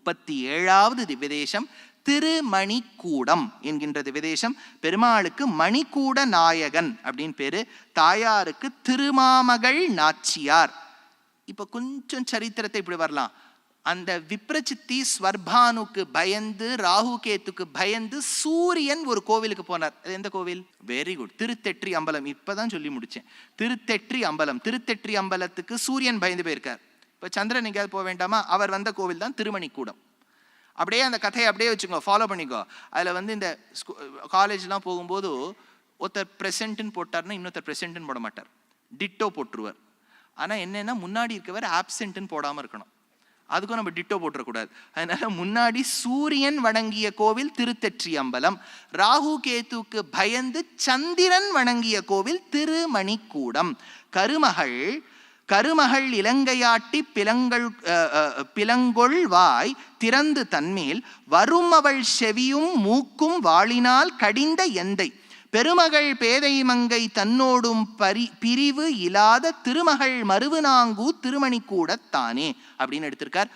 37வது திவ்யதேசம் திருமணிக்கூடம் என்கின்ற திவ்யதேசம். பெருமாளுக்கு மணிக்கூட நாயகன் அப்படின்னு பேரு, தாயாருக்கு திருமாமகள் நாச்சியார். இப்ப கொஞ்சம் சரித்திரத்தை இப்படி வரலாம். அந்த விப்ரசித்தி ஸ்வர்பானுக்கு பயந்து, ராகு கேத்துக்கு பயந்து சூரியன் ஒரு கோவிலுக்கு போனார். அது எந்த கோவில்? வெரி குட், திருத்தெற்றி அம்பலம். இப்பதான் சொல்லி முடிச்சேன். திருத்தெற்றி அம்பலம். திருத்தெற்றி அம்பலத்துக்கு சூரியன் பயந்து போயிருக்கார். இப்ப சந்திரன் எங்கேயாவது போக வேண்டாமா? அவர் வந்த கோவில் தான் திருமணிக்கூடம். அப்படியே அந்த கதையை அப்படியே வச்சுக்கோ, ஃபாலோ பண்ணிக்கோ. அதில் இந்த காலேஜ்லாம் போகும்போது ஒருத்தர் ப்ரெசென்ட்னு போட்டார்னா இன்னொருத்தர் ப்ரெசென்ட்னு போட மாட்டார், டிட்டோ போட்டுருவார். ஆனால் என்னென்னா முன்னாடி இருக்கவர் ஆப்சென்ட்னு போடாமல் இருக்கணும். அதுக்கும் நம்ம டிட்டோ போட்டுறக்கூடாது. அதனால முன்னாடி சூரியன் வணங்கிய கோவில் திருத்தெற்றி அம்பலம், ராகு கேத்துக்கு பயந்து சந்திரன் வணங்கிய கோவில் திருமணிக்கூடம். கருமகள் இலங்கையாட்டி பிலங்கொள் வாய் திறந்து தன்மேல் வரும் அவள் செவியும் மூக்கும் வாளினால் கடிந்த எந்தை பெருமகள் பேதை மங்கை தன்னோடும் பிரிவு இல்லாத திருமகள் மருவுநாங்கூ திருமணிக்கூடத்தானே அப்படின்னு எடுத்திருக்கார்.